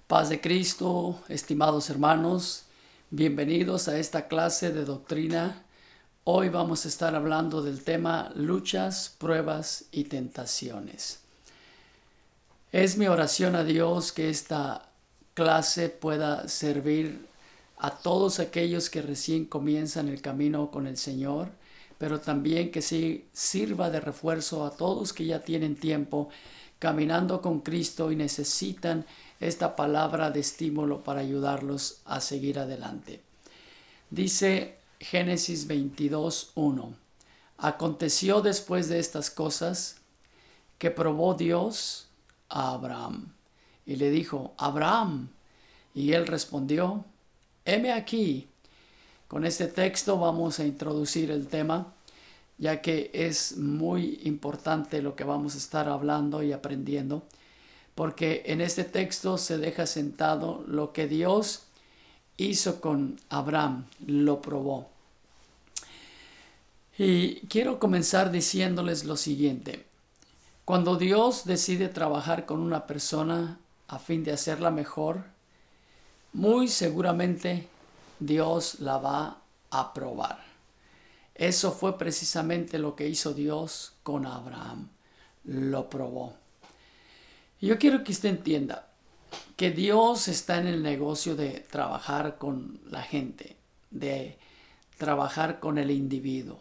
Paz de Cristo, estimados hermanos, bienvenidos a esta clase de doctrina. Hoy vamos a estar hablando del tema luchas, pruebas y tentaciones. Es mi oración a Dios que esta clase pueda servir a todos aquellos que recién comienzan el camino con el Señor, pero también que sí sirva de refuerzo a todos que ya tienen tiempo caminando con Cristo y necesitan esta palabra de estímulo para ayudarlos a seguir adelante. Dice Génesis 22:1. Aconteció después de estas cosas que probó Dios a Abraham y le dijo: Abraham. Y él respondió: heme aquí. Con este texto vamos a introducir el tema, ya que es muy importante lo que vamos a estar hablando y aprendiendo, porque en este texto se deja sentado lo que Dios hizo con Abraham, lo probó. Y quiero comenzar diciéndoles lo siguiente: cuando Dios decide trabajar con una persona a fin de hacerla mejor, muy seguramente Dios la va a probar. Eso fue precisamente lo que hizo Dios con Abraham. Lo probó. Y yo quiero que usted entienda que Dios está en el negocio de trabajar con la gente, de trabajar con el individuo.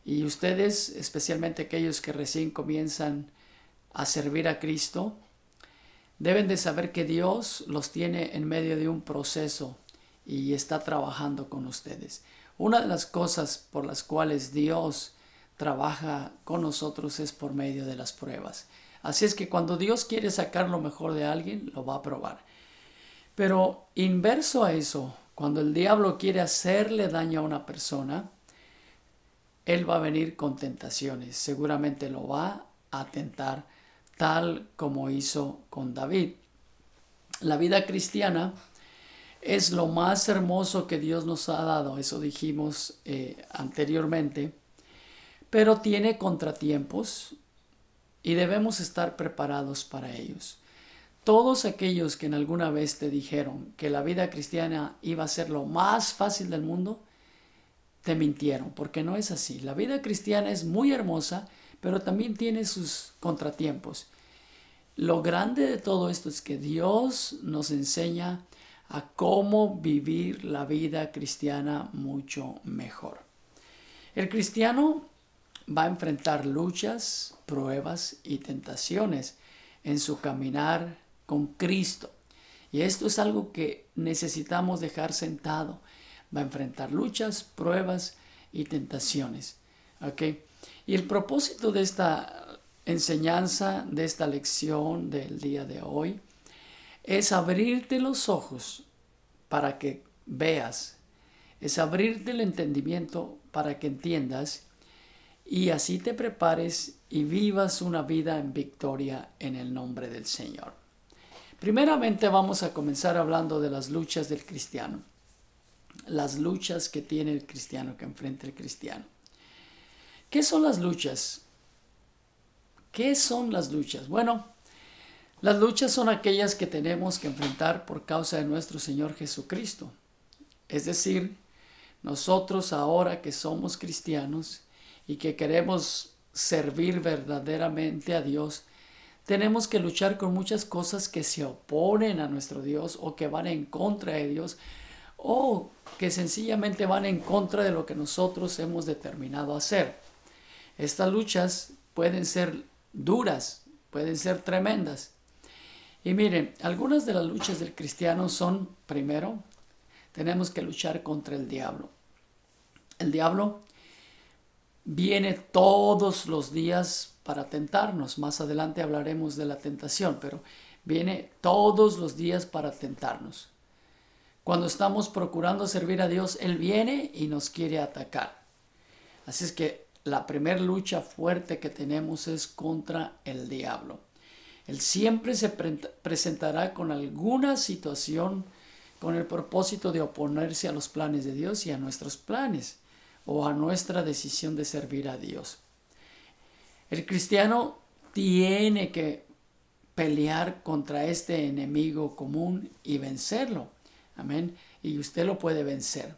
Y ustedes, especialmente aquellos que recién comienzan a servir a Cristo, deben de saber que Dios los tiene en medio de un proceso y está trabajando con ustedes. Una de las cosas por las cuales Dios trabaja con nosotros es por medio de las pruebas. Así es que cuando Dios quiere sacar lo mejor de alguien, lo va a probar. Pero inverso a eso, cuando el diablo quiere hacerle daño a una persona, él va a venir con tentaciones. Seguramente lo va a tentar, tal como hizo con David. La vida cristiana es lo más hermoso que Dios nos ha dado, eso dijimos anteriormente, pero tiene contratiempos y debemos estar preparados para ellos. Todos aquellos que en alguna vez te dijeron que la vida cristiana iba a ser lo más fácil del mundo, te mintieron, porque no es así. La vida cristiana es muy hermosa, pero también tiene sus contratiempos. Lo grande de todo esto es que Dios nos enseña a cómo vivir la vida cristiana mucho mejor. El cristiano va a enfrentar luchas, pruebas y tentaciones en su caminar con Cristo. Y esto es algo que necesitamos dejar sentado. Va a enfrentar luchas, pruebas y tentaciones. ¿Okay? Y el propósito de esta enseñanza, de esta lección del día de hoy, es abrirte los ojos para que veas, es abrirte el entendimiento para que entiendas y así te prepares y vivas una vida en victoria en el nombre del Señor. Primeramente vamos a comenzar hablando de las luchas del cristiano, las luchas que tiene el cristiano, que enfrenta el cristiano. ¿Qué son las luchas? ¿Qué son las luchas? Bueno, las luchas son aquellas que tenemos que enfrentar por causa de nuestro Señor Jesucristo. Es decir, nosotros ahora que somos cristianos y que queremos servir verdaderamente a Dios, tenemos que luchar con muchas cosas que se oponen a nuestro Dios o que van en contra de Dios o que sencillamente van en contra de lo que nosotros hemos determinado hacer. Estas luchas pueden ser duras, pueden ser tremendas. Y miren, algunas de las luchas del cristiano son, primero, tenemos que luchar contra el diablo. El diablo viene todos los días para tentarnos. Más adelante hablaremos de la tentación, pero viene todos los días para tentarnos. Cuando estamos procurando servir a Dios, Él viene y nos quiere atacar. Así es que la primera lucha fuerte que tenemos es contra el diablo. Él siempre se presentará con alguna situación con el propósito de oponerse a los planes de Dios y a nuestros planes o a nuestra decisión de servir a Dios. El cristiano tiene que pelear contra este enemigo común y vencerlo. Amén. Y usted lo puede vencer.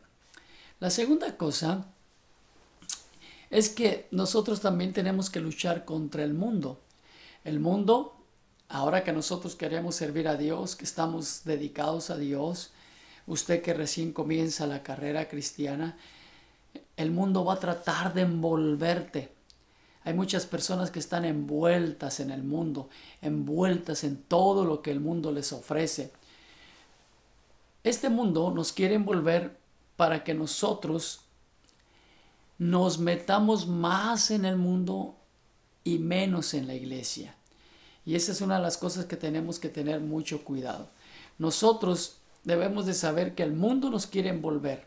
La segunda cosa es que nosotros también tenemos que luchar contra el mundo. El mundo, ahora que nosotros queremos servir a Dios, que estamos dedicados a Dios, usted que recién comienza la carrera cristiana, el mundo va a tratar de envolverte. Hay muchas personas que están envueltas en el mundo, envueltas en todo lo que el mundo les ofrece. Este mundo nos quiere envolver para que nosotros nos metamos más en el mundo y menos en la iglesia. Y esa es una de las cosas que tenemos que tener mucho cuidado. Nosotros debemos de saber que el mundo nos quiere envolver,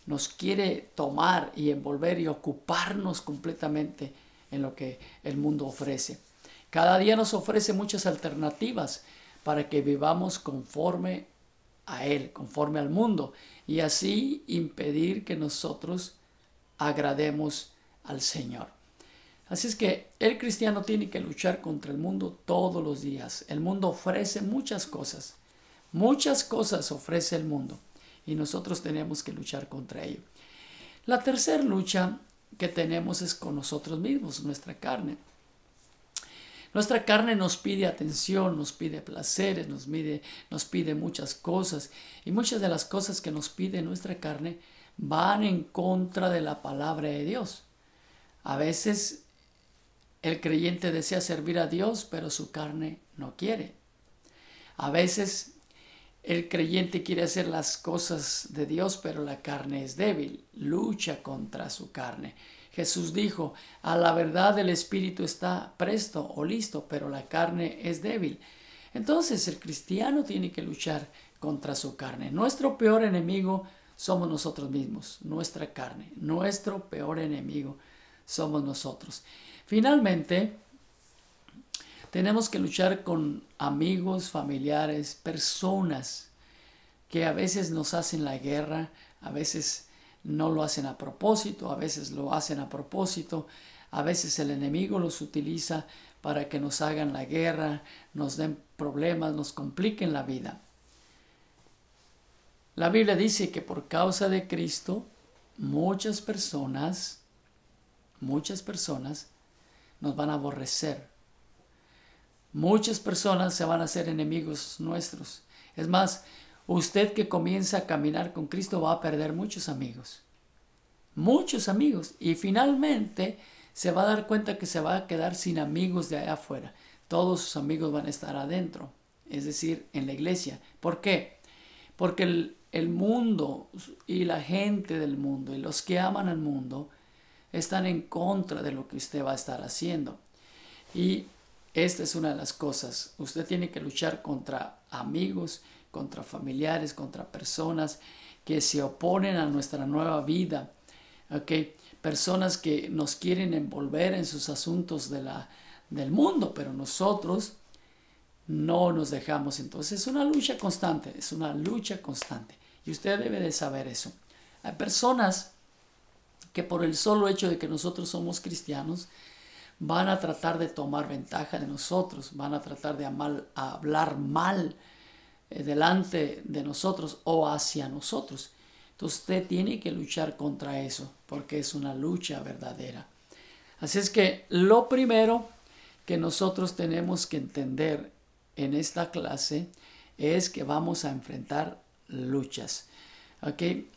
nos quiere tomar y envolver y ocuparnos completamente en lo que el mundo ofrece. Cada día nos ofrece muchas alternativas para que vivamos conforme a Él, conforme al mundo, y así impedir que nosotros agrademos al Señor. Así es que el cristiano tiene que luchar contra el mundo todos los días. El mundo ofrece muchas cosas ofrece el mundo, y nosotros tenemos que luchar contra ello. La tercera lucha que tenemos es con nosotros mismos, nuestra carne. Nuestra carne nos pide atención, nos pide placeres, nos pide muchas cosas, y muchas de las cosas que nos pide nuestra carne van en contra de la palabra de Dios. A veces el creyente desea servir a Dios, pero su carne no quiere. A veces el creyente quiere hacer las cosas de Dios, pero la carne es débil, lucha contra su carne. Jesús dijo, a la verdad el espíritu está presto o listo, pero la carne es débil. Entonces el cristiano tiene que luchar contra su carne. Nuestro peor enemigo somos nosotros mismos, nuestra carne. Nuestro peor enemigo somos nosotros. Finalmente, tenemos que luchar con amigos, familiares, personas que a veces nos hacen la guerra, a veces no lo hacen a propósito, a veces lo hacen a propósito, a veces el enemigo los utiliza para que nos hagan la guerra, nos den problemas, nos compliquen la vida. La Biblia dice que por causa de Cristo, muchas personas nos van a aborrecer. Muchas personas se van a hacer enemigos nuestros. Es más, usted que comienza a caminar con Cristo va a perder muchos amigos. Y finalmente se va a dar cuenta que se va a quedar sin amigos de allá afuera. Todos sus amigos van a estar adentro, es decir, en la iglesia. ¿Por qué? Porque el mundo y la gente del mundo y los que aman al mundo están en contra de lo que usted va a estar haciendo. Y esta es una de las cosas. Usted tiene que luchar contra amigos, contra familiares, contra personas que se oponen a nuestra nueva vida. ¿Okay? Personas que nos quieren envolver en sus asuntos del mundo, pero nosotros no nos dejamos. Entonces es una lucha constante, y usted debe de saber eso. Hay personas que por el solo hecho de que nosotros somos cristianos van a tratar de tomar ventaja de nosotros, van a tratar de hablar mal delante de nosotros o hacia nosotros. Entonces usted tiene que luchar contra eso, porque es una lucha verdadera. Así es que lo primero que nosotros tenemos que entender en esta clase es que vamos a enfrentar luchas. ¿Okay?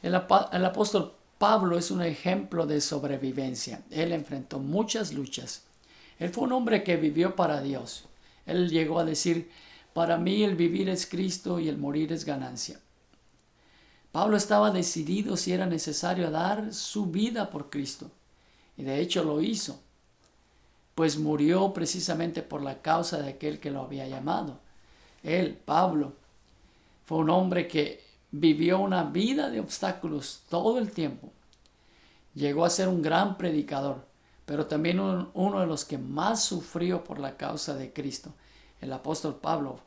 El apóstol Pablo es un ejemplo de sobrevivencia. Él enfrentó muchas luchas. Él fue un hombre que vivió para Dios. Él llegó a decir, para mí el vivir es Cristo y el morir es ganancia. Pablo estaba decidido, si era necesario, a dar su vida por Cristo. Y de hecho lo hizo, pues murió precisamente por la causa de aquel que lo había llamado. Él, Pablo, fue un hombre que vivió una vida de obstáculos todo el tiempo. Llegó a ser un gran predicador, pero también uno de los que más sufrió por la causa de Cristo, el apóstol Pablo.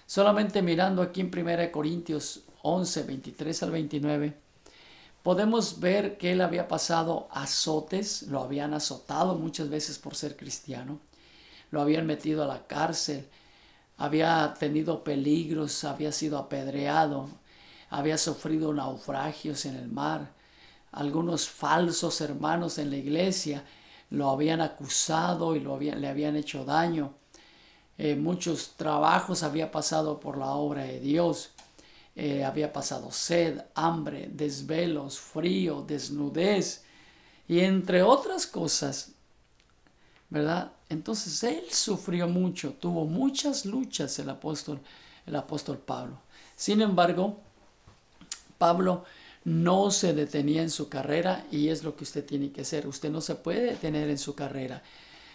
Solamente mirando aquí en 1 Corintios 11, 23 al 29, podemos ver que él había pasado azotes, lo habían azotado muchas veces por ser cristiano, lo habían metido a la cárcel, había tenido peligros, había sido apedreado, había sufrido naufragios en el mar. Algunos falsos hermanos en la iglesia lo habían acusado y le habían hecho daño. Muchos trabajos había pasado por la obra de Dios. Había pasado sed, hambre, desvelos, frío, desnudez y entre otras cosas, ¿verdad? Entonces él sufrió mucho, tuvo muchas luchas el apóstol Pablo. Sin embargo, Pablo no se detenía en su carrera, y es lo que usted tiene que hacer. Usted no se puede detener en su carrera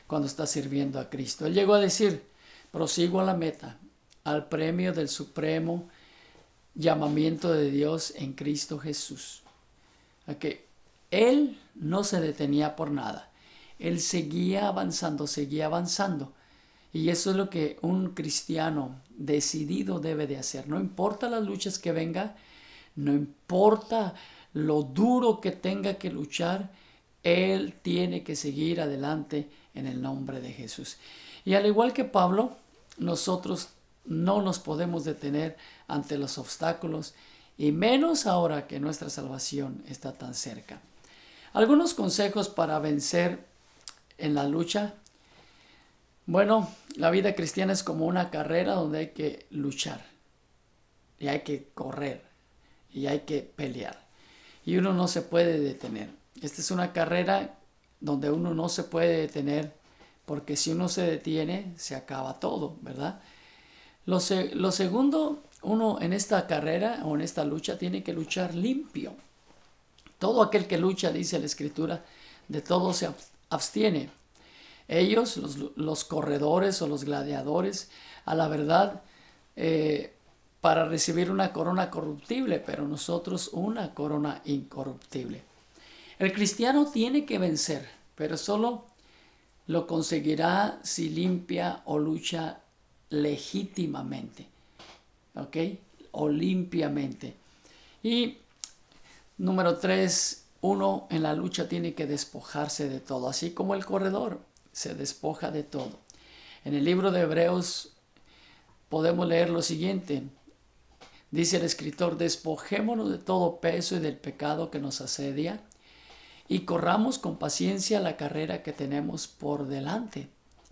cuando está sirviendo a Cristo. Él llegó a decir: prosigo a la meta, al premio del supremo llamamiento de Dios en Cristo Jesús. Okay. Él no se detenía por nada. Él seguía avanzando, seguía avanzando. Y eso es lo que un cristiano decidido debe de hacer. No importa las luchas que vengan, no importa lo duro que tenga que luchar, él tiene que seguir adelante en el nombre de Jesús. Y al igual que Pablo, nosotros no nos podemos detener ante los obstáculos, y menos ahora que nuestra salvación está tan cerca. Algunos consejos para vencer en la lucha. Bueno, la vida cristiana es como una carrera donde hay que luchar, y hay que correr, y hay que pelear, y uno no se puede detener. Esta es una carrera donde uno no se puede detener, porque si uno se detiene, se acaba todo, ¿verdad? Lo segundo, uno en esta carrera o en esta lucha tiene que luchar limpio. Todo aquel que lucha, dice la Escritura, de todo se abstiene. Ellos, los corredores o los gladiadores, a la verdad, para recibir una corona corruptible, pero nosotros una corona incorruptible. El cristiano tiene que vencer, pero solo lo conseguirá si limpia o lucha legítimamente, ¿ok? O limpiamente. Y número 3, uno en la lucha tiene que despojarse de todo, así como el corredor se despoja de todo. En el libro de Hebreos podemos leer lo siguiente. Dice el escritor: despojémonos de todo peso y del pecado que nos asedia, y corramos con paciencia la carrera que tenemos por delante,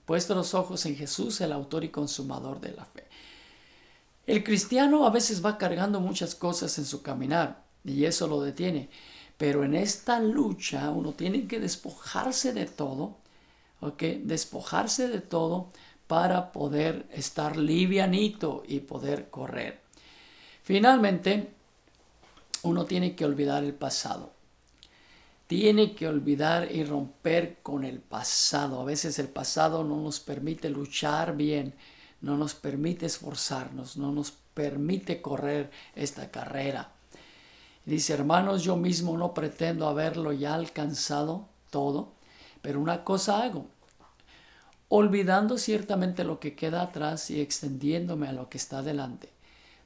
puestos los ojos en Jesús, el autor y consumador de la fe. El cristiano a veces va cargando muchas cosas en su caminar, y eso lo detiene. Pero en esta lucha uno tiene que despojarse de todo, ¿ok? Despojarse de todo para poder estar livianito y poder correr. Finalmente, uno tiene que olvidar el pasado. Tiene que olvidar y romper con el pasado. A veces el pasado no nos permite luchar bien, no nos permite esforzarnos, no nos permite correr esta carrera. Dice: hermanos, yo mismo no pretendo haberlo ya alcanzado todo, pero una cosa hago, olvidando ciertamente lo que queda atrás y extendiéndome a lo que está delante,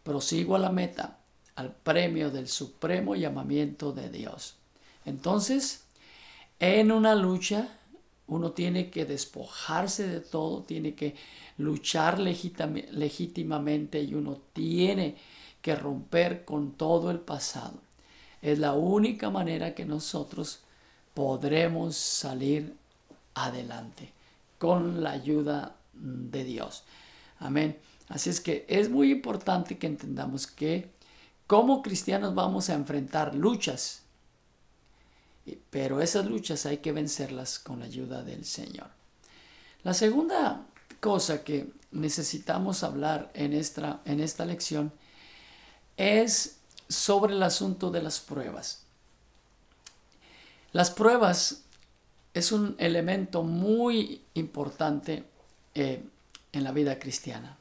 prosigo a la meta, al premio del supremo llamamiento de Dios. Entonces, en una lucha, uno tiene que despojarse de todo, tiene que luchar legítimamente, y uno tiene que romper con todo el pasado. Es la única manera que nosotros podremos salir adelante, con la ayuda de Dios. Amén. Así es que es muy importante que entendamos que como cristianos vamos a enfrentar luchas, pero esas luchas hay que vencerlas con la ayuda del Señor. La segunda cosa que necesitamos hablar en esta lección es sobre el asunto de las pruebas. Las pruebas es un elemento muy importante en la vida cristiana.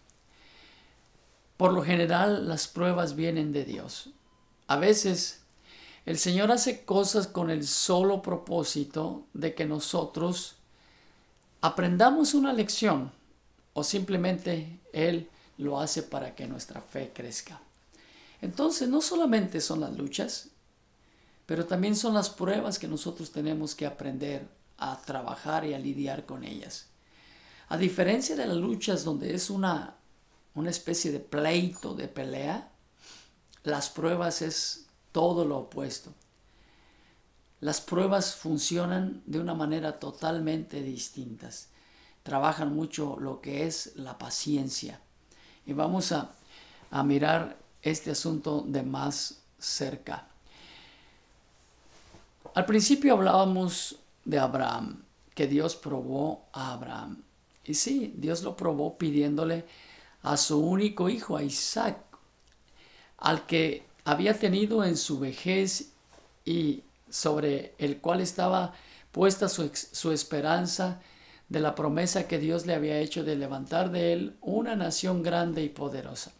Por lo general, las pruebas vienen de Dios. A veces, el Señor hace cosas con el solo propósito de que nosotros aprendamos una lección, o simplemente Él lo hace para que nuestra fe crezca. Entonces, no solamente son las luchas, pero también son las pruebas que nosotros tenemos que aprender a trabajar y a lidiar con ellas. A diferencia de las luchas donde es una especie de pleito, de pelea, las pruebas es todo lo opuesto. Las pruebas funcionan de una manera totalmente distinta. Trabajan mucho lo que es la paciencia. Y vamos a mirar este asunto de más cerca. Al principio hablábamos de Abraham, que Dios probó a Abraham. Y sí, Dios lo probó pidiéndole a su único hijo, a Isaac, al que había tenido en su vejez y sobre el cual estaba puesta su esperanza de la promesa que Dios le había hecho de levantar de él una nación grande y poderosa.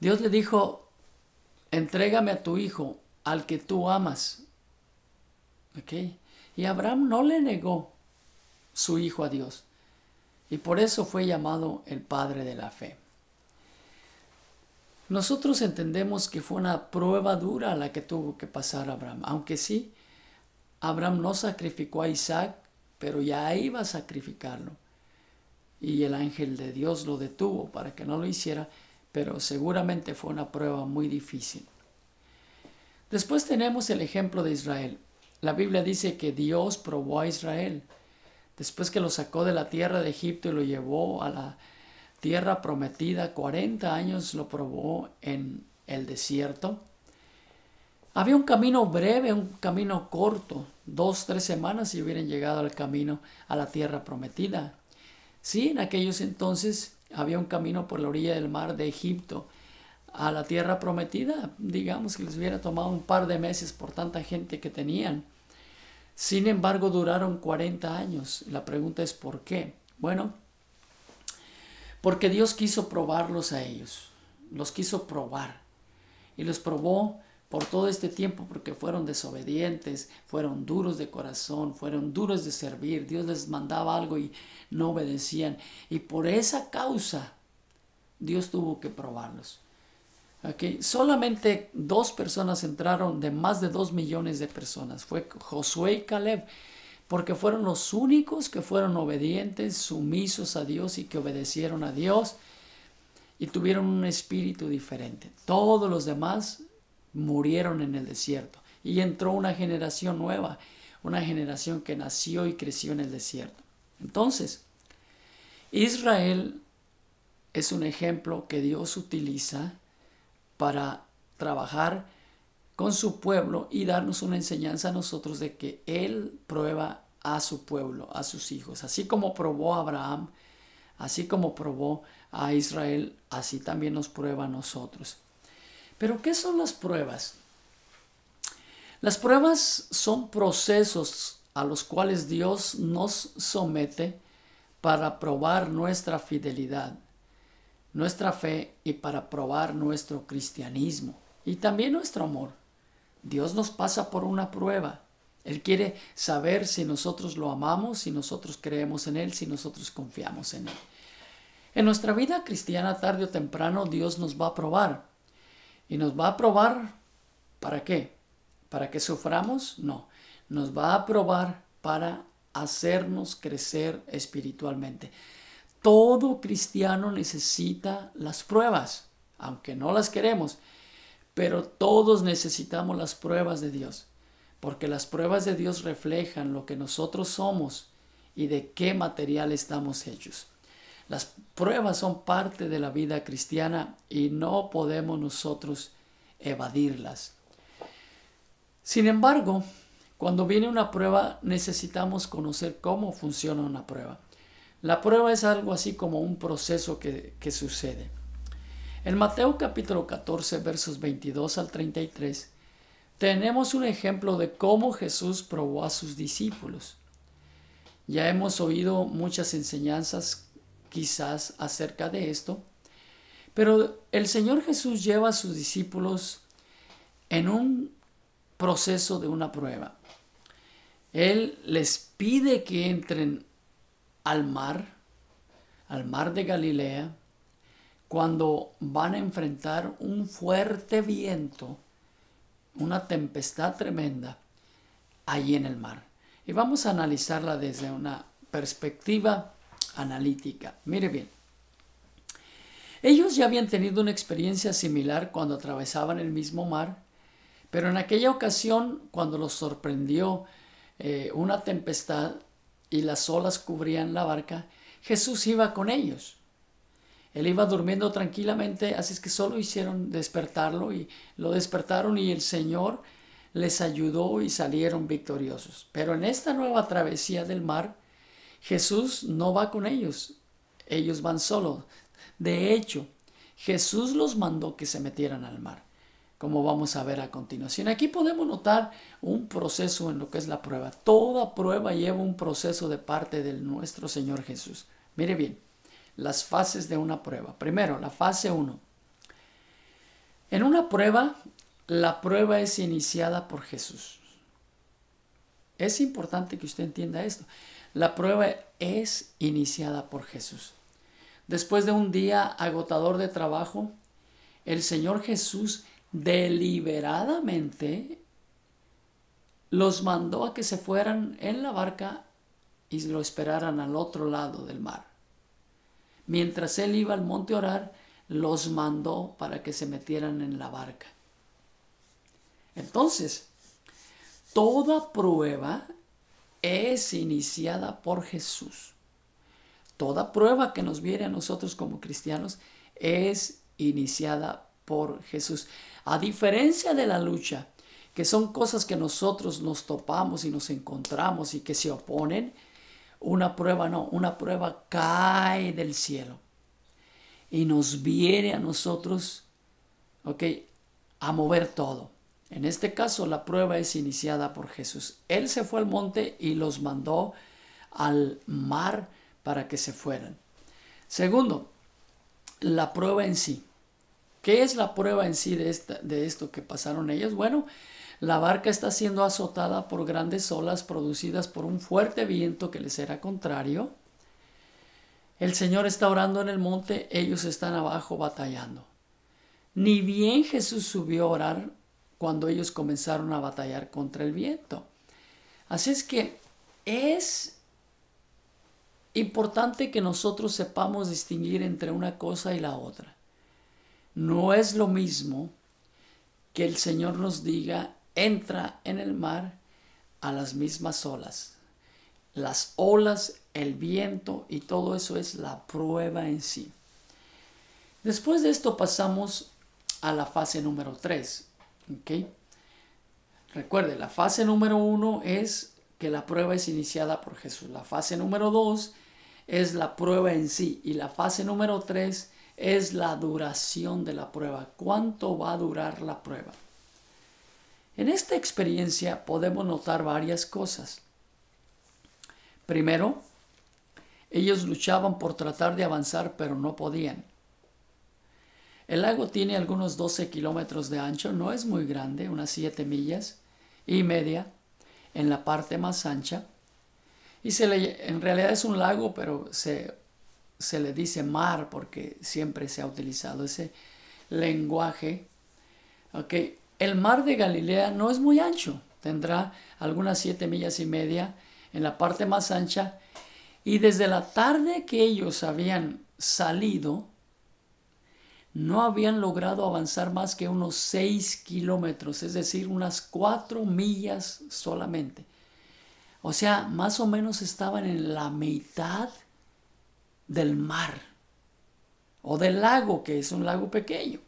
Dios le dijo, entrégame a tu hijo, al que tú amas. ¿Okay? Y Abraham no le negó su hijo a Dios. Y por eso fue llamado el padre de la fe. Nosotros entendemos que fue una prueba dura la que tuvo que pasar Abraham. Aunque sí, Abraham no sacrificó a Isaac, pero ya iba a sacrificarlo. Y el ángel de Dios lo detuvo para que no lo hiciera, pero seguramente fue una prueba muy difícil. Después tenemos el ejemplo de Israel. La Biblia dice que Dios probó a Israel. Después que lo sacó de la tierra de Egipto y lo llevó a la tierra prometida, 40 años lo probó en el desierto. Había un camino breve, un camino corto, 2-3 semanas y hubieran llegado al camino a la tierra prometida. Sí, en aquellos entonces había un camino por la orilla del mar de Egipto a la tierra prometida. Digamos que les hubiera tomado un par de meses por tanta gente que tenían. Sin embargo, duraron 40 años. La pregunta es ¿por qué? Bueno, porque Dios quiso probarlos a ellos. Los quiso probar. Y los probó por todo este tiempo porque fueron desobedientes, fueron duros de corazón, fueron duros de servir. Dios les mandaba algo y no obedecían. Y por esa causa, Dios tuvo que probarlos. Okay. Solamente 2 personas entraron de más de 2 millones de personas. Fue Josué y Caleb, porque fueron los únicos que fueron obedientes, sumisos a Dios y que obedecieron a Dios y tuvieron un espíritu diferente. Todos los demás murieron en el desierto y entró una generación nueva, una generación que nació y creció en el desierto. Entonces, Israel es un ejemplo que Dios utiliza para trabajar con su pueblo y darnos una enseñanza a nosotros de que Él prueba a su pueblo, a sus hijos. Así como probó a Abraham, así como probó a Israel, así también nos prueba a nosotros. ¿Pero qué son las pruebas? Las pruebas son procesos a los cuales Dios nos somete para probar nuestra fidelidad, nuestra fe y para probar nuestro cristianismo y también nuestro amor. Dios nos pasa por una prueba. Él quiere saber si nosotros lo amamos, si nosotros creemos en Él, si nosotros confiamos en Él. En nuestra vida cristiana, tarde o temprano, Dios nos va a probar. ¿Y nos va a probar para qué? ¿Para que suframos? No. Nos va a probar para hacernos crecer espiritualmente. Todo cristiano necesita las pruebas, aunque no las queremos, pero todos necesitamos las pruebas de Dios, porque las pruebas de Dios reflejan lo que nosotros somos y de qué material estamos hechos. Las pruebas son parte de la vida cristiana y no podemos nosotros evadirlas. Sin embargo, cuando viene una prueba, necesitamos conocer cómo funciona una prueba. La prueba es algo así como un proceso que sucede. En Mateo capítulo 14, versos 22 al 33, tenemos un ejemplo de cómo Jesús probó a sus discípulos. Ya hemos oído muchas enseñanzas quizás acerca de esto, pero el Señor Jesús lleva a sus discípulos en un proceso de una prueba. Él les pide que entren al mar de Galilea, cuando van a enfrentar un fuerte viento, una tempestad tremenda allí en el mar. Y vamos a analizarla desde una perspectiva analítica. Mire bien. Ellos ya habían tenido una experiencia similar cuando atravesaban el mismo mar, pero en aquella ocasión, cuando los sorprendió una tempestad y las olas cubrían la barca, Jesús iba con ellos. Él iba durmiendo tranquilamente, así es que solo hicieron despertarlo y lo despertaron y el Señor les ayudó y salieron victoriosos. Pero en esta nueva travesía del mar, Jesús no va con ellos van solos. De hecho, Jesús los mandó que se metieran al mar, como vamos a ver a continuación. Aquí podemos notar un proceso en lo que es la prueba. Toda prueba lleva un proceso de parte de nuestro Señor Jesús. Mire bien, las fases de una prueba. Primero, la fase 1. En una prueba, la prueba es iniciada por Jesús. Es importante que usted entienda esto. La prueba es iniciada por Jesús. Después de un día agotador de trabajo, el Señor Jesús deliberadamente los mandó a que se fueran en la barca y lo esperaran al otro lado del mar. Mientras él iba al monte a orar, los mandó para que se metieran en la barca. Entonces, toda prueba es iniciada por Jesús. Toda prueba que nos viene a nosotros como cristianos es iniciada por Jesús. A diferencia de la lucha, que son cosas que nosotros nos topamos y nos encontramos y que se oponen, una prueba no, una prueba cae del cielo y nos viene a nosotros, a mover todo. En este caso, la prueba es iniciada por Jesús. Él se fue al monte y los mandó al mar para que se fueran. Segundo, la prueba en sí. ¿Qué es la prueba en sí de esto que pasaron ellos? Bueno, la barca está siendo azotada por grandes olas producidas por un fuerte viento que les era contrario. El Señor está orando en el monte, ellos están abajo batallando. Ni bien Jesús subió a orar cuando ellos comenzaron a batallar contra el viento. Así es que es importante que nosotros sepamos distinguir entre una cosa y la otra. No es lo mismo que el Señor nos diga, entra en el mar a las mismas olas. Las olas, el viento y todo eso es la prueba en sí. Después de esto pasamos a la fase número 3. Recuerde, la fase número 1 es que la prueba es iniciada por Jesús. La fase número 2 es la prueba en sí. Y la fase número 3 es la duración de la prueba. ¿Cuánto va a durar la prueba? En esta experiencia podemos notar varias cosas. Primero, ellos luchaban por tratar de avanzar, pero no podían. El lago tiene algunos 12 kilómetros de ancho, no es muy grande, unas 7 millas y media en la parte más ancha. Y en realidad es un lago, pero se le dice mar porque siempre se ha utilizado ese lenguaje. El mar de Galilea no es muy ancho, tendrá algunas 7 millas y media en la parte más ancha. Y desde la tarde que ellos habían salido, no habían logrado avanzar más que unos 6 kilómetros, es decir, unas 4 millas solamente. O sea, más o menos estaban en la mitad del mar o del lago, que es un lago pequeño.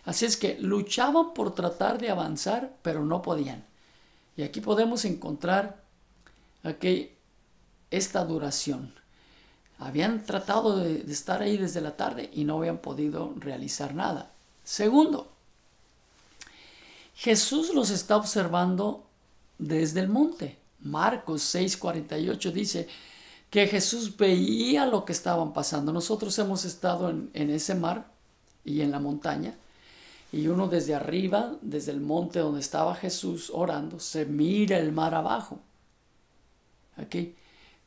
Así es que luchaban por tratar de avanzar, pero no podían. Y aquí podemos encontrar esta duración. Habían tratado de estar ahí desde la tarde y no habían podido realizar nada. Segundo, Jesús los está observando desde el monte. Marcos 6:48 dice que Jesús veía lo que estaban pasando. Nosotros hemos estado en ese mar y en la montaña. Y uno desde arriba, desde el monte donde estaba Jesús orando, se mira el mar abajo.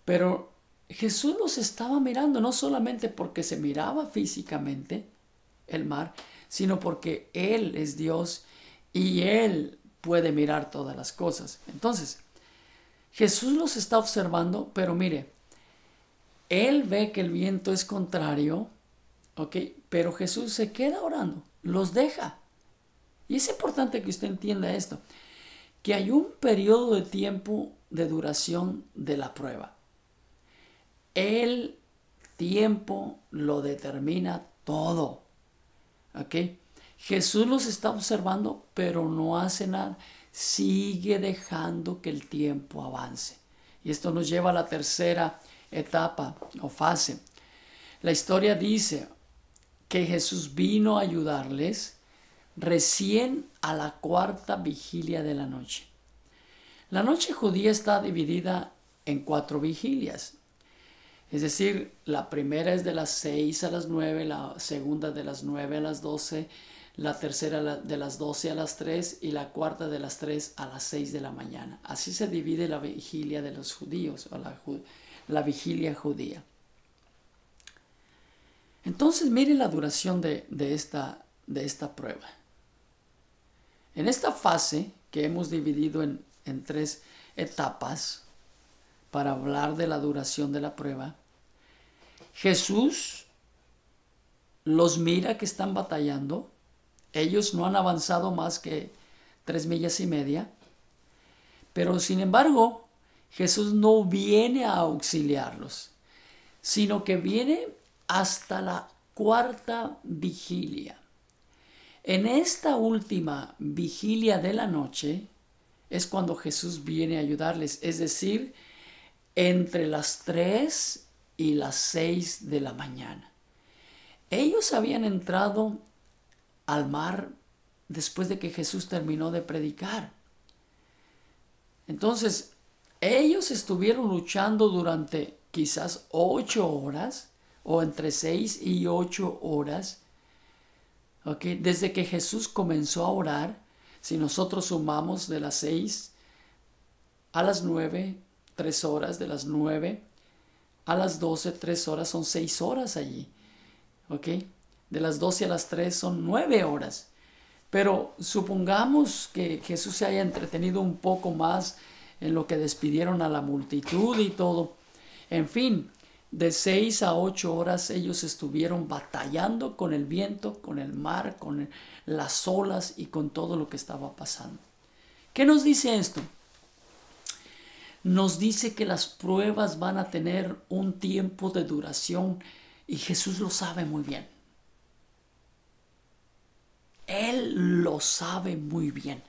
Pero Jesús los estaba mirando no solamente porque se miraba físicamente el mar, sino porque Él es Dios y Él puede mirar todas las cosas. Entonces, Jesús los está observando, pero mire, él ve que el viento es contrario, ¿ok? Pero Jesús se queda orando, los deja. Y es importante que usted entienda esto, que hay un periodo de tiempo de duración de la prueba. El tiempo lo determina todo, ¿ok? Jesús los está observando, pero no hace nada. Sigue dejando que el tiempo avance. Y esto nos lleva a la tercera etapa o fase. La historia dice que Jesús vino a ayudarles recién a la cuarta vigilia de la noche. La noche judía está dividida en 4 vigilias. Es decir, la primera es de las 6 a las 9, la segunda de las 9 a las 12, la tercera de las 12 a las 3 y la cuarta de las 3 a las 6 de la mañana. Así se divide la vigilia de los judíos o la vigilia judía. Entonces mire la duración de esta prueba. En esta fase que hemos dividido en 3 etapas para hablar de la duración de la prueba, Jesús los mira que están batallando. Ellos no han avanzado más que 3,5 millas, pero sin embargo Jesús no viene a auxiliarlos, sino que viene hasta la cuarta vigilia. En esta última vigilia de la noche es cuando Jesús viene a ayudarles, es decir, entre las 3 y las 6 de la mañana. Ellos habían entrado al mar después de que Jesús terminó de predicar. Entonces, ellos estuvieron luchando durante quizás 8 horas o entre 6 y 8 horas. ¿Okay? Desde que Jesús comenzó a orar, si nosotros sumamos de las 6 a las 9, 3 horas, de las 9 a las 12, 3 horas, son 6 horas allí. ¿Ok? De las 12 a las 3 son 9 horas. Pero supongamos que Jesús se haya entretenido un poco más en lo que despidieron a la multitud y todo. En fin, de 6 a 8 horas ellos estuvieron batallando con el viento, con el mar, con las olas y con todo lo que estaba pasando. ¿Qué nos dice esto? Nos dice que las pruebas van a tener un tiempo de duración y Jesús lo sabe muy bien. Él lo sabe muy bien.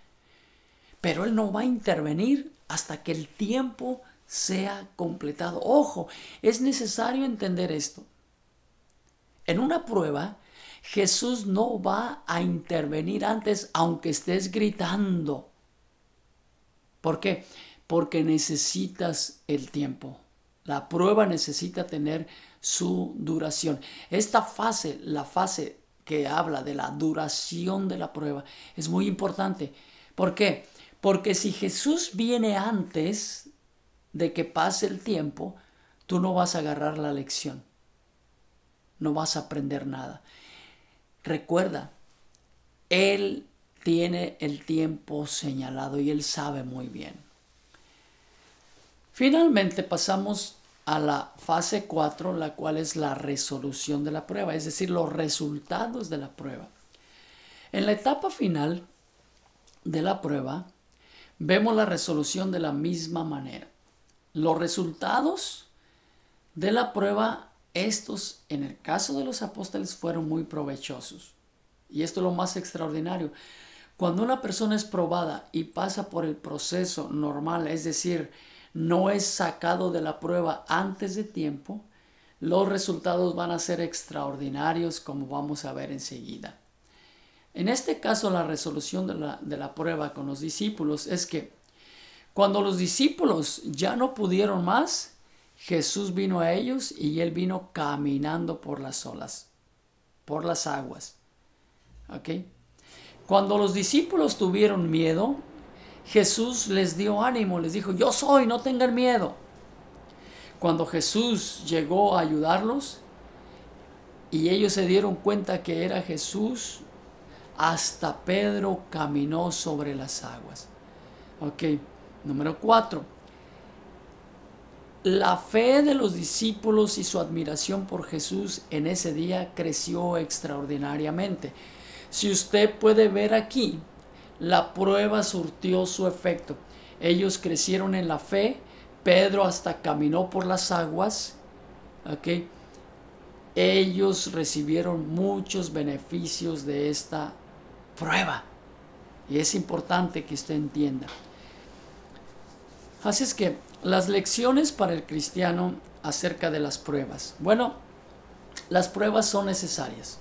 Pero Él no va a intervenir hasta que el tiempo sea completado. Ojo, es necesario entender esto. En una prueba, Jesús no va a intervenir antes, aunque estés gritando. ¿Por qué? Porque necesitas el tiempo. La prueba necesita tener su duración. Esta fase, la fase que habla de la duración de la prueba, es muy importante. ¿Por qué? Porque si Jesús viene antes de que pase el tiempo, tú no vas a agarrar la lección. No vas a aprender nada. Recuerda, Él tiene el tiempo señalado y Él sabe muy bien. Finalmente pasamos a la fase 4, la cual es la resolución de la prueba, es decir, los resultados de la prueba. En la etapa final de la prueba, vemos la resolución de la misma manera. Los resultados de la prueba, estos en el caso de los apóstoles fueron muy provechosos. Y esto es lo más extraordinario. Cuando una persona es probada y pasa por el proceso normal, es decir, no es sacado de la prueba antes de tiempo, los resultados van a ser extraordinarios, como vamos a ver enseguida. En este caso, la resolución de la prueba con los discípulos es que cuando los discípulos ya no pudieron más, Jesús vino a ellos y Él vino caminando por las olas, por las aguas. ¿Ok? Cuando los discípulos tuvieron miedo, Jesús les dio ánimo, les dijo, yo soy, no tengan miedo. Cuando Jesús llegó a ayudarlos y ellos se dieron cuenta que era Jesús, hasta Pedro caminó sobre las aguas. Ok, número 4. La fe de los discípulos y su admiración por Jesús en ese día creció extraordinariamente. Si usted puede ver aquí, la prueba surtió su efecto. Ellos crecieron en la fe. Pedro hasta caminó por las aguas. ¿Okay? Ellos recibieron muchos beneficios de esta prueba. Y es importante que usted entienda. Así es que las lecciones para el cristiano acerca de las pruebas. Bueno, las pruebas son necesarias.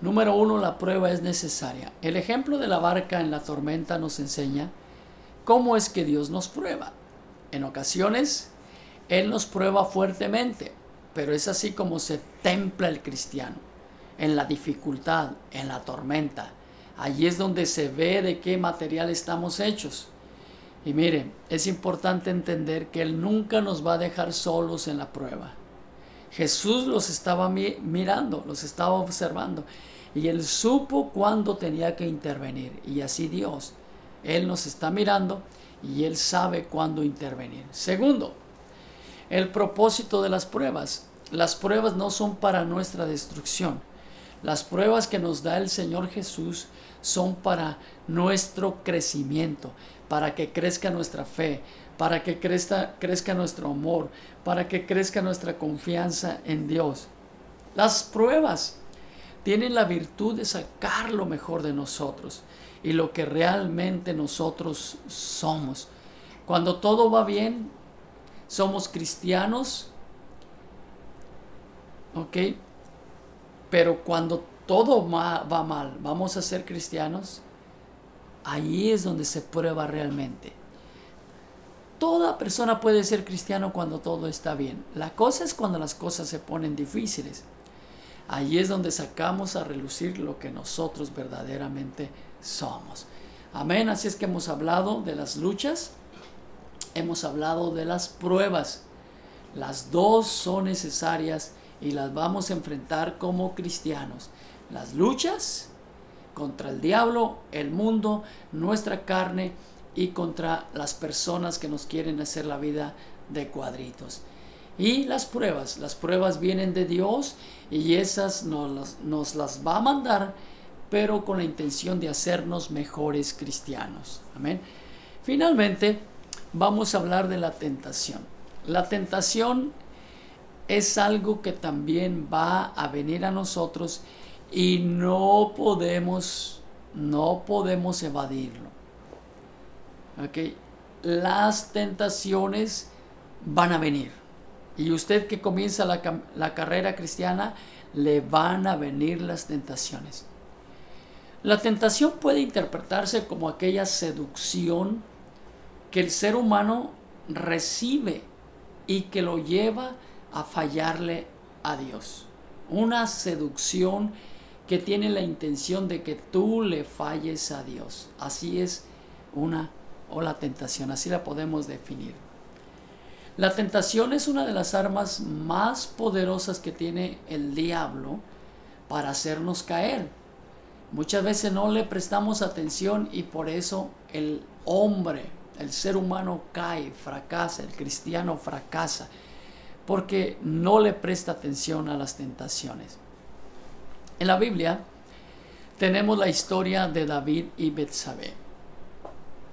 Número 1, la prueba es necesaria. El ejemplo de la barca en la tormenta nos enseña cómo es que Dios nos prueba. En ocasiones, Él nos prueba fuertemente, pero es así como se templa el cristiano. En la dificultad, en la tormenta. Allí es donde se ve de qué material estamos hechos. Y miren, es importante entender que Él nunca nos va a dejar solos en la prueba. Jesús los estaba mirando, los estaba observando. Y Él supo cuándo tenía que intervenir. Y así Dios, Él nos está mirando y Él sabe cuándo intervenir. Segundo, el propósito de las pruebas. Las pruebas no son para nuestra destrucción. Las pruebas que nos da el Señor Jesús son para nuestro crecimiento, para que crezca nuestra fe, para que crezca nuestro amor, para que crezca nuestra confianza en Dios. Las pruebas tienen la virtud de sacar lo mejor de nosotros y lo que realmente nosotros somos. Cuando todo va bien, somos cristianos, ¿ok? Pero cuando todo va mal, vamos a ser cristianos. Ahí es donde se prueba realmente. Toda persona puede ser cristiano cuando todo está bien. La cosa es cuando las cosas se ponen difíciles. Ahí es donde sacamos a relucir lo que nosotros verdaderamente somos. Amén. Así es que hemos hablado de las luchas, hemos hablado de las pruebas. Las dos son necesarias y las vamos a enfrentar como cristianos. Las luchas contra el diablo, el mundo, nuestra carne y contra las personas que nos quieren hacer la vida de cuadritos. Y las pruebas vienen de Dios y esas nos las va a mandar, pero con la intención de hacernos mejores cristianos. Amén. Finalmente, vamos a hablar de la tentación. La tentación es algo que también va a venir a nosotros y no podemos evadirlo. ¿Okay? Las tentaciones van a venir. Y usted que comienza la carrera cristiana, le van a venir las tentaciones. La tentación puede interpretarse como aquella seducción que el ser humano recibe y que lo lleva a fallarle a Dios. Una seducción que tiene la intención de que tú le falles a Dios. Así es la tentación, así la podemos definir. La tentación es una de las armas más poderosas que tiene el diablo para hacernos caer. Muchas veces no le prestamos atención y por eso el hombre, el ser humano cae, fracasa, el cristiano fracasa, porque no le presta atención a las tentaciones. En la Biblia tenemos la historia de David y Betsabé.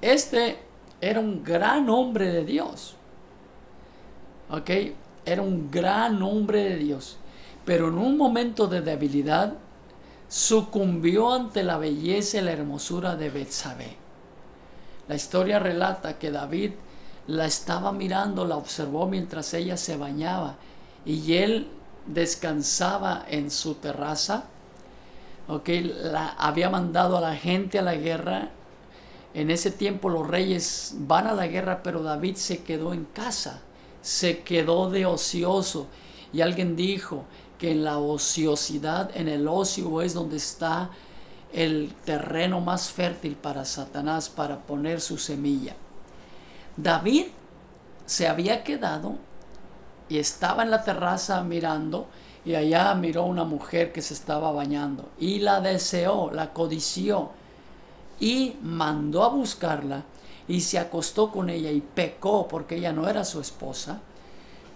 Este era un gran hombre de Dios. ¿Ok? Era un gran hombre de Dios. Pero en un momento de debilidad sucumbió ante la belleza y la hermosura de Betsabé. La historia relata que David la estaba mirando, la observó mientras ella se bañaba y él descansaba en su terraza. Había mandado a la gente a la guerra. En ese tiempo los reyes van a la guerra, pero David se quedó en casa, se quedó de ocioso. Y alguien dijo que en la ociosidad, en el ocio es donde está el terreno más fértil para Satanás, para poner su semilla. David se había quedado y estaba en la terraza mirando, y allá miró una mujer que se estaba bañando y la deseó, la codició y mandó a buscarla y se acostó con ella y pecó porque ella no era su esposa,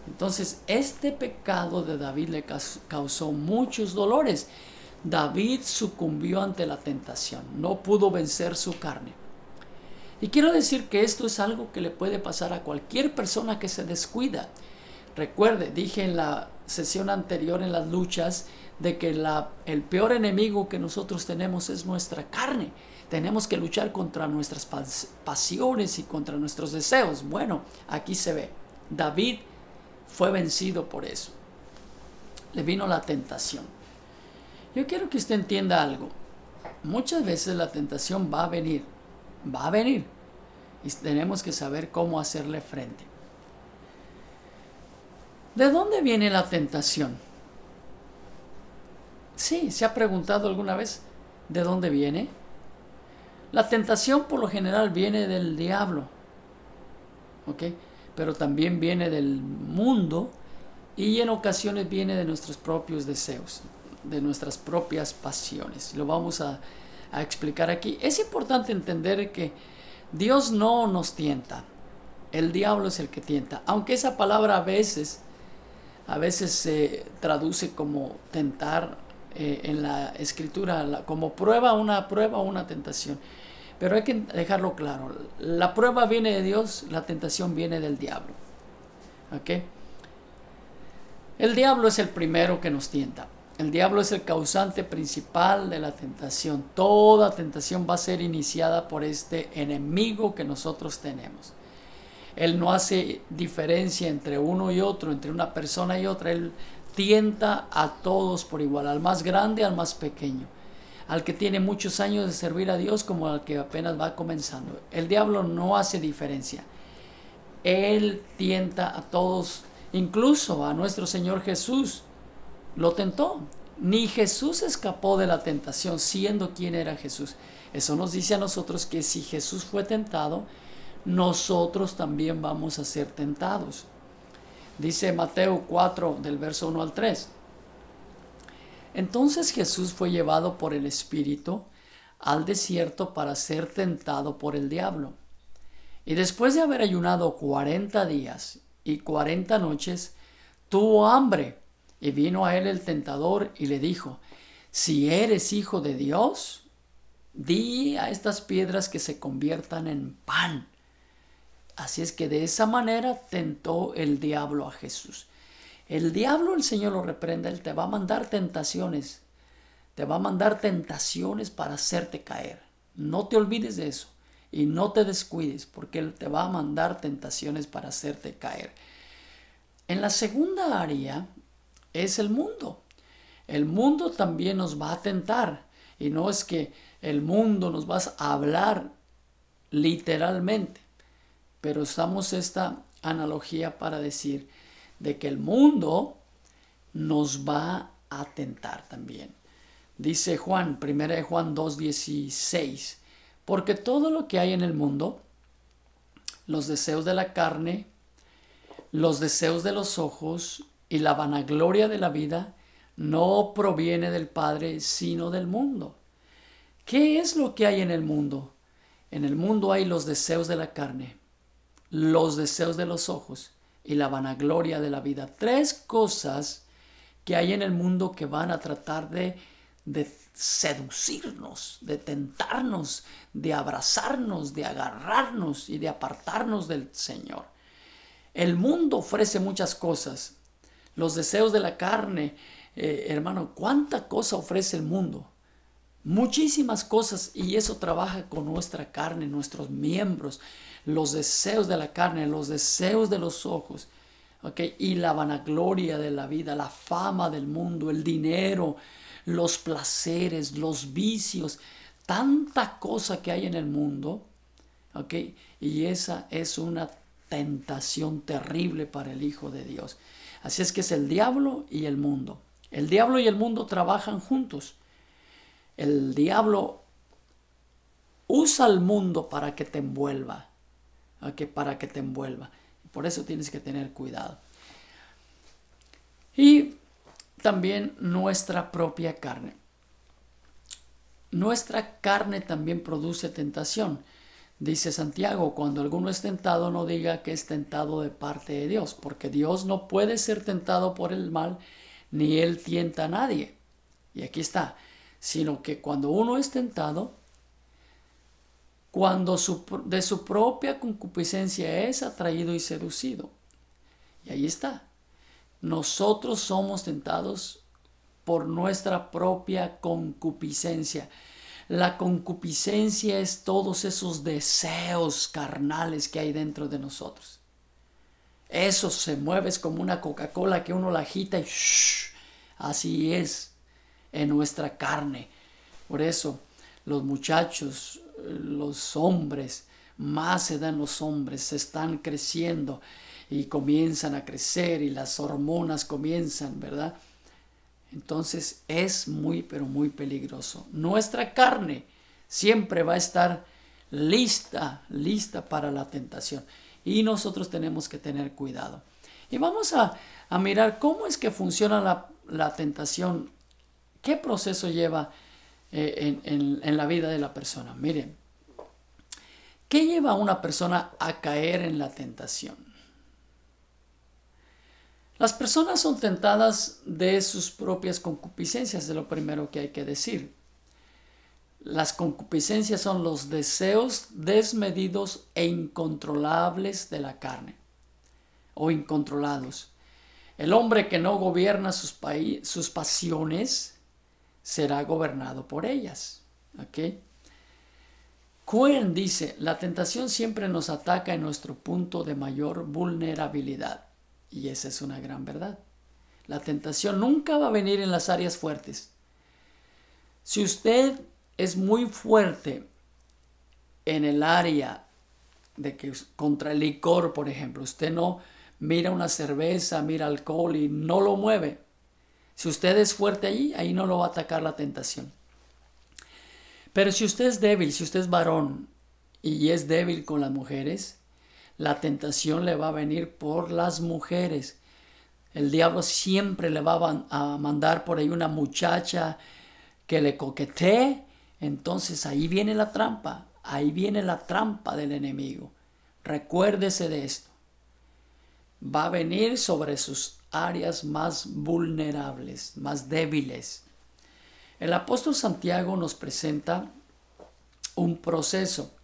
entonces este pecado de David le causó muchos dolores. David sucumbió ante la tentación, no pudo vencer su carne. Y quiero decir que esto es algo que le puede pasar a cualquier persona que se descuida. Recuerde, dije en la sesión anterior, en las luchas, de que el peor enemigo que nosotros tenemos es nuestra carne. Tenemos que luchar contra nuestras pasiones y contra nuestros deseos. Bueno, aquí se ve. David fue vencido por eso. Le vino la tentación. Yo quiero que usted entienda algo. Muchas veces la tentación va a venir. Va a venir. Y tenemos que saber cómo hacerle frente. ¿De dónde viene la tentación? Sí, ¿se ha preguntado alguna vez de dónde viene? La tentación por lo general viene del diablo, ¿ok? Pero también viene del mundo y en ocasiones viene de nuestros propios deseos, de nuestras propias pasiones. Lo vamos a explicar aquí. Es importante entender que Dios no nos tienta, el diablo es el que tienta, aunque esa palabra a veces se traduce como tentar en la escritura, como prueba, una tentación. Pero hay que dejarlo claro, la prueba viene de Dios, la tentación viene del diablo. ¿Ok? El diablo es el primero que nos tienta. El diablo es el causante principal de la tentación. Toda tentación va a ser iniciada por este enemigo que nosotros tenemos. Él no hace diferencia entre uno y otro, entre una persona y otra. Él tienta a todos por igual, al más grande, al más pequeño, al que tiene muchos años de servir a Dios como al que apenas va comenzando. El diablo no hace diferencia. Él tienta a todos, incluso a nuestro Señor Jesús. Lo tentó. Ni Jesús escapó de la tentación, siendo quien era Jesús. Eso nos dice a nosotros que si Jesús fue tentado, nosotros también vamos a ser tentados. Dice Mateo 4, del verso 1 al 3. Entonces Jesús fue llevado por el Espíritu al desierto para ser tentado por el diablo. Y después de haber ayunado 40 días y 40 noches, tuvo hambre. Y vino a él el tentador y le dijo: si eres hijo de Dios, di a estas piedras que se conviertan en pan. Así es que de esa manera tentó el diablo a Jesús. El diablo, el Señor lo reprenda, él te va a mandar tentaciones. Te va a mandar tentaciones para hacerte caer. No te olvides de eso y no te descuides, porque él te va a mandar tentaciones para hacerte caer. En la segunda área es el mundo. El mundo también nos va a tentar. Y no es que el mundo nos va a hablar literalmente, pero usamos esta analogía para decir de que el mundo nos va a tentar también. Dice Juan, 1 Juan 2:16, porque todo lo que hay en el mundo, los deseos de la carne, los deseos de los ojos y la vanagloria de la vida, no proviene del Padre, sino del mundo. ¿Qué es lo que hay en el mundo? En el mundo hay los deseos de la carne, los deseos de los ojos y la vanagloria de la vida. Tres cosas que hay en el mundo que van a tratar de seducirnos, de tentarnos, de abrazarnos, de agarrarnos y de apartarnos del Señor. El mundo ofrece muchas cosas. Los deseos de la carne, hermano, ¿cuánta cosa ofrece el mundo? Muchísimas cosas, y eso trabaja con nuestra carne, nuestros miembros, los deseos de la carne, los deseos de los ojos, ¿okay? Y la vanagloria de la vida, la fama del mundo, el dinero, los placeres, los vicios, tanta cosa que hay en el mundo, ¿okay? Y esa es una tentación terrible para el Hijo de Dios. Así es que es el diablo y el mundo. El diablo y el mundo trabajan juntos. El diablo usa al mundo para que te envuelva, ¿okay? Para que te envuelva. Por eso tienes que tener cuidado. Y también nuestra propia carne. Nuestra carne también produce tentación. Dice Santiago, cuando alguno es tentado, no diga que es tentado de parte de Dios, porque Dios no puede ser tentado por el mal, ni él tienta a nadie. Y aquí está, sino que cuando uno es tentado, cuando de su propia concupiscencia es atraído y seducido. Y ahí está. Nosotros somos tentados por nuestra propia concupiscencia. La concupiscencia es todos esos deseos carnales que hay dentro de nosotros. Eso se mueve, es como una Coca-Cola que uno la agita y ¡shh! Así es en nuestra carne. Por eso los muchachos, los hombres, más se dan los hombres, se están creciendo y comienzan a crecer y las hormonas comienzan, ¿verdad? Entonces es muy, pero muy peligroso. Nuestra carne siempre va a estar lista para la tentación. Y nosotros tenemos que tener cuidado. Y vamos a mirar cómo es que funciona la tentación. ¿Qué proceso lleva en la vida de la persona? Miren, ¿qué lleva a una persona a caer en la tentación? Las personas son tentadas de sus propias concupiscencias, es lo primero que hay que decir. Las concupiscencias son los deseos desmedidos e incontrolables de la carne, o incontrolados. El hombre que no gobierna sus pasiones será gobernado por ellas. ¿Okay? Cohen dice, la tentación siempre nos ataca en nuestro punto de mayor vulnerabilidad. Y esa es una gran verdad. La tentación nunca va a venir en las áreas fuertes. Si usted es muy fuerte en el área de que contra el licor, por ejemplo, usted no mira una cerveza, mira alcohol y no lo mueve. Si usted es fuerte allí, ahí no lo va a atacar la tentación. Pero si usted es débil, si usted es varón y es débil con las mujeres, la tentación le va a venir por las mujeres. El diablo siempre le va a mandar por ahí una muchacha que le coquetee. Entonces ahí viene la trampa. Ahí viene la trampa del enemigo. Recuérdese de esto. Va a venir sobre sus áreas más vulnerables, más débiles. El apóstol Santiago nos presenta un proceso.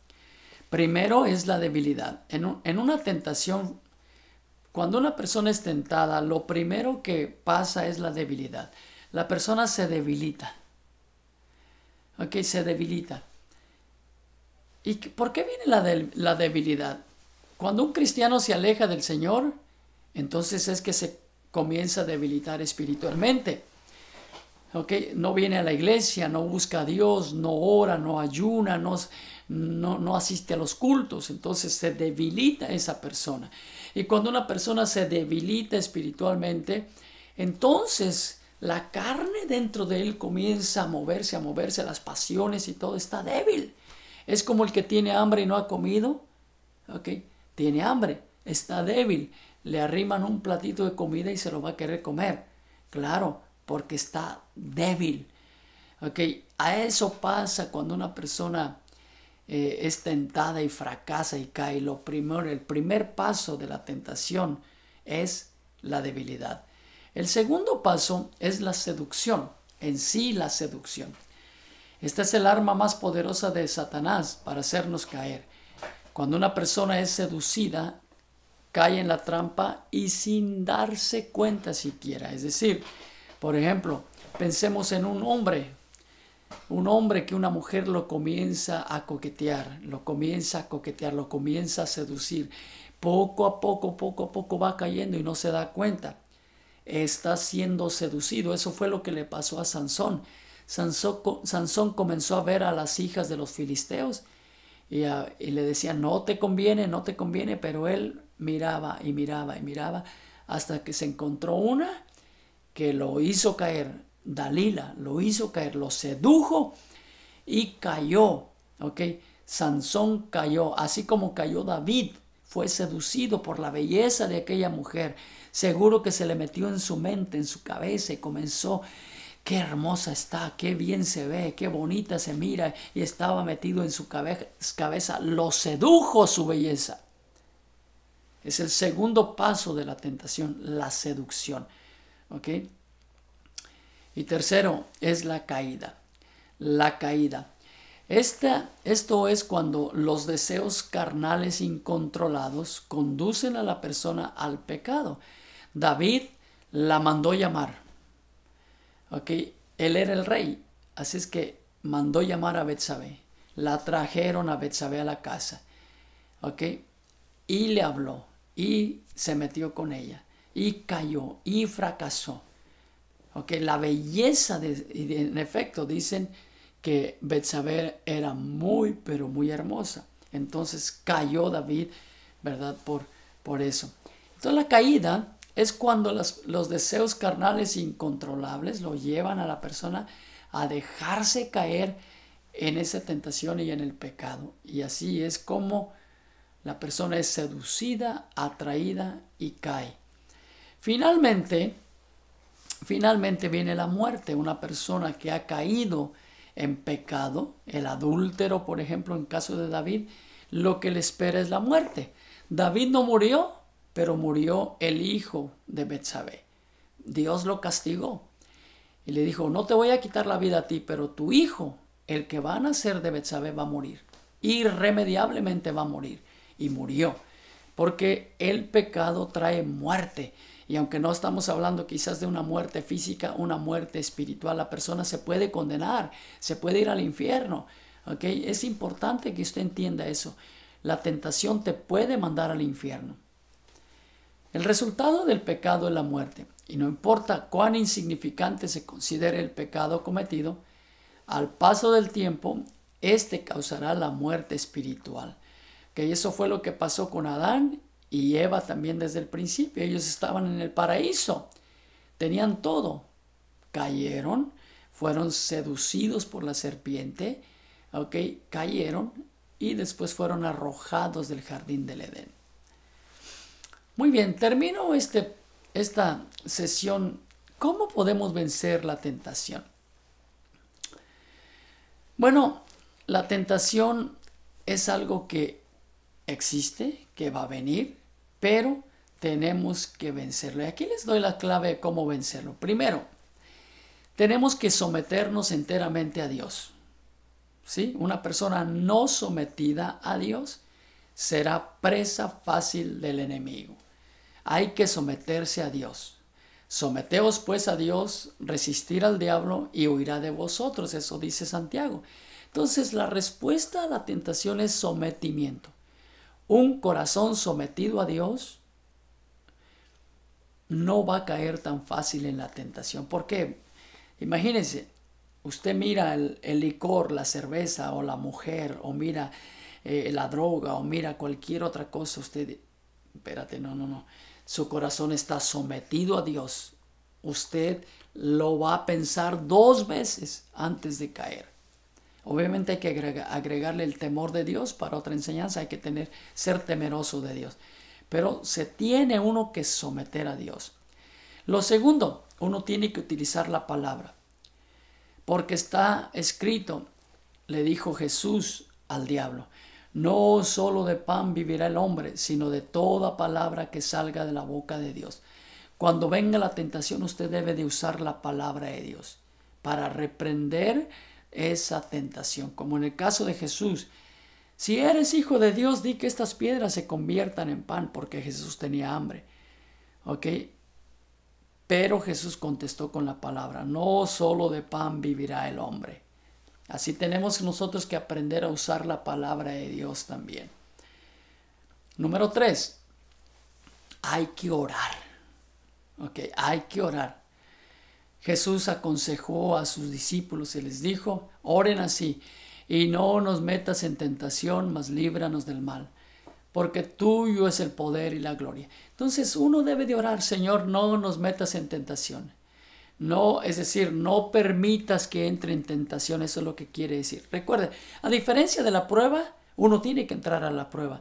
Primero es la debilidad. En una tentación, cuando una persona es tentada, lo primero que pasa es la debilidad. La persona se debilita. ¿Ok? Se debilita. ¿Y por qué viene la debilidad? Cuando un cristiano se aleja del Señor, entonces es que se comienza a debilitar espiritualmente. ¿Okay? No viene a la iglesia, no busca a Dios, no ora, no ayuna, no asiste a los cultos. Entonces se debilita esa persona. Y cuando una persona se debilita espiritualmente, entonces la carne dentro de él comienza a moverse, las pasiones y todo está débil. Es como el que tiene hambre y no ha comido. ¿Okay? Tiene hambre, está débil. Le arriman un platito de comida y se lo va a querer comer. Claro, porque está débil. ¿Okay? A eso pasa cuando una persona es tentada y fracasa y cae. El primer paso de la tentación es la debilidad. El segundo paso es la seducción, en sí la seducción. Esta es el arma más poderosa de Satanás para hacernos caer. Cuando una persona es seducida, cae en la trampa y sin darse cuenta siquiera. Es decir, por ejemplo, pensemos en un hombre que una mujer lo comienza a coquetear, lo comienza a seducir. Poco a poco va cayendo y no se da cuenta. Está siendo seducido. Eso fue lo que le pasó a Sansón. Sansón comenzó a ver a las hijas de los filisteos y le decían, no te conviene, pero él miraba hasta que se encontró una que lo hizo caer. Dalila lo hizo caer, lo sedujo y cayó. ¿Ok? Sansón cayó, así como cayó David, fue seducido por la belleza de aquella mujer. Seguro que se le metió en su mente, en su cabeza y comenzó qué hermosa está, qué bien se ve, qué bonita se mira, y estaba metido en su cabeza, lo sedujo su belleza. Es el segundo paso de la tentación, la seducción. ¿Ok? Y tercero es la caída. La caída. Esto es cuando los deseos carnales incontrolados conducen a la persona al pecado. David la mandó llamar. ¿Ok? Él era el rey. Así es que mandó llamar a Betsabé. La trajeron a Betsabé a la casa. ¿Ok? Y le habló. Y se metió con ella. Y cayó. Y fracasó. ¿Ok? La belleza, en efecto, dicen que Betsabé era muy, pero muy hermosa. Entonces cayó David, ¿verdad? Por eso. Entonces la caída es cuando los deseos carnales incontrolables lo llevan a la persona a dejarse caer en esa tentación y en el pecado. Y así es como la persona es seducida, atraída y cae. Finalmente viene la muerte. Una persona que ha caído en pecado, el adúltero, por ejemplo, en caso de David, lo que le espera es la muerte. David no murió, pero murió el hijo de Betsabé. Dios lo castigó y le dijo, no te voy a quitar la vida a ti, pero tu hijo, el que va a nacer de Betsabé, va a morir. Irremediablemente va a morir. Y murió, porque el pecado trae muerte. Y aunque no estamos hablando quizás de una muerte física, una muerte espiritual, la persona se puede condenar, se puede ir al infierno. ¿Okay? Es importante que usted entienda eso. La tentación te puede mandar al infierno. El resultado del pecado es la muerte. Y no importa cuán insignificante se considere el pecado cometido, al paso del tiempo, este causará la muerte espiritual. ¿Okay? Eso fue lo que pasó con Adán y Eva también desde el principio. Ellos estaban en el paraíso, tenían todo, cayeron, fueron seducidos por la serpiente, ¿okay? Cayeron y después fueron arrojados del jardín del Edén. Muy bien, termino esta sesión. ¿Cómo podemos vencer la tentación? Bueno, la tentación es algo que existe, que va a venir, pero tenemos que vencerlo. Y aquí les doy la clave de cómo vencerlo. Primero, tenemos que someternos enteramente a Dios. ¿Sí? Una persona no sometida a Dios será presa fácil del enemigo. Hay que someterse a Dios. Someteos pues a Dios, resistir al diablo y huirá de vosotros. Eso dice Santiago. Entonces la respuesta a la tentación es sometimiento. Un corazón sometido a Dios no va a caer tan fácil en la tentación. ¿Por qué? Imagínense, usted mira el licor, la cerveza o la mujer, o mira la droga, o mira cualquier otra cosa. Usted, espérate, no. Su corazón está sometido a Dios. Usted lo va a pensar 2 veces antes de caer. Obviamente hay que agregarle el temor de Dios para otra enseñanza. Hay que ser temeroso de Dios. Pero se tiene uno que someter a Dios. Lo segundo, uno tiene que utilizar la palabra. Porque está escrito, le dijo Jesús al diablo, no solo de pan vivirá el hombre, sino de toda palabra que salga de la boca de Dios. Cuando venga la tentación, usted debe de usar la palabra de Dios para reprender esa tentación. Como en el caso de Jesús, si eres hijo de Dios, di que estas piedras se conviertan en pan, porque Jesús tenía hambre. ¿Ok? Pero Jesús contestó con la palabra, no solo de pan vivirá el hombre. Así tenemos nosotros que aprender a usar la palabra de Dios también. Número 3, hay que orar. ¿Ok? Hay que orar. Jesús aconsejó a sus discípulos y les dijo, oren así, y no nos metas en tentación, mas líbranos del mal, porque tuyo es el poder y la gloria. Entonces uno debe de orar, Señor, no nos metas en tentación. No, es decir, no permitas que entre en tentación, eso es lo que quiere decir. Recuerde, a diferencia de la prueba, uno tiene que entrar a la prueba,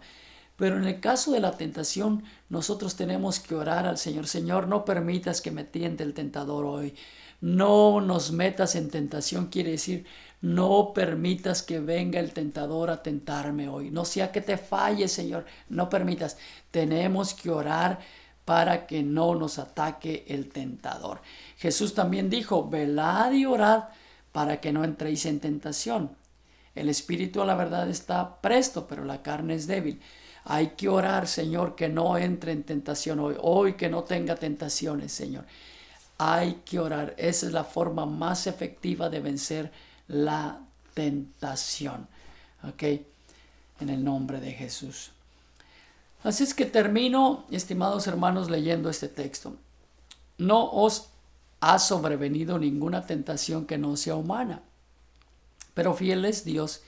Pero en el caso de la tentación, nosotros tenemos que orar al Señor. Señor, no permitas que me tiente el tentador hoy. No nos metas en tentación, quiere decir, no permitas que venga el tentador a tentarme hoy. No sea que te falle, Señor, no permitas. Tenemos que orar para que no nos ataque el tentador. Jesús también dijo, velad y orad para que no entréis en tentación. El espíritu a la verdad está presto, pero la carne es débil. Hay que orar, Señor, que no entre en tentación hoy que no tenga tentaciones, Señor. Hay que orar. Esa es la forma más efectiva de vencer la tentación. ¿Ok? En el nombre de Jesús. Así es que termino, estimados hermanos, leyendo este texto. No os ha sobrevenido ninguna tentación que no sea humana, pero fiel es Dios,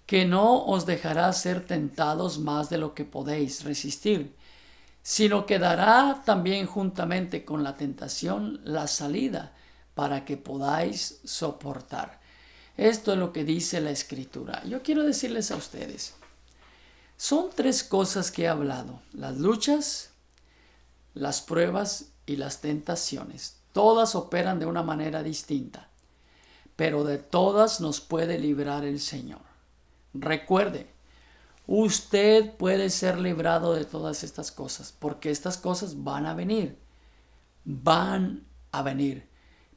que no os dejará ser tentados más de lo que podéis resistir, sino que dará también juntamente con la tentación la salida para que podáis soportar. Esto es lo que dice la Escritura. Yo quiero decirles a ustedes, son tres cosas que he hablado: las luchas, las pruebas y las tentaciones. Todas operan de una manera distinta, pero de todas nos puede librar el Señor. Recuerde, usted puede ser librado de todas estas cosas, porque estas cosas van a venir,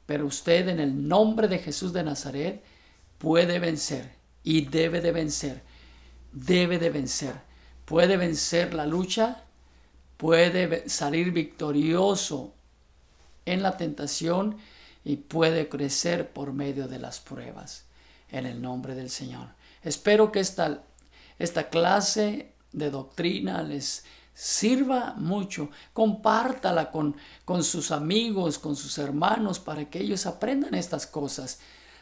pero usted, en el nombre de Jesús de Nazaret, puede vencer y debe de vencer, puede vencer la lucha, puede salir victorioso en la tentación y puede crecer por medio de las pruebas, en el nombre del Señor. Espero que esta clase de doctrina les sirva mucho. Compártala con sus amigos, con sus hermanos, para que ellos aprendan estas cosas.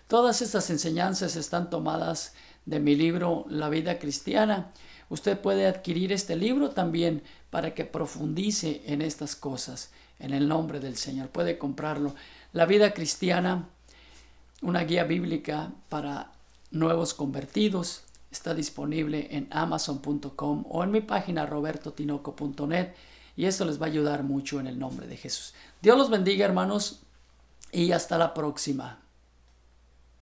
Todas estas enseñanzas están tomadas de mi libro La Vida Cristiana. Usted puede adquirir este libro también para que profundice en estas cosas, en el nombre del Señor. Puede comprarlo. La Vida Cristiana, una guía bíblica para nuevos convertidos, está disponible en amazon.com o en mi página robertotinoco.net, y esto les va a ayudar mucho en el nombre de Jesús. Dios los bendiga, hermanos, y hasta la próxima.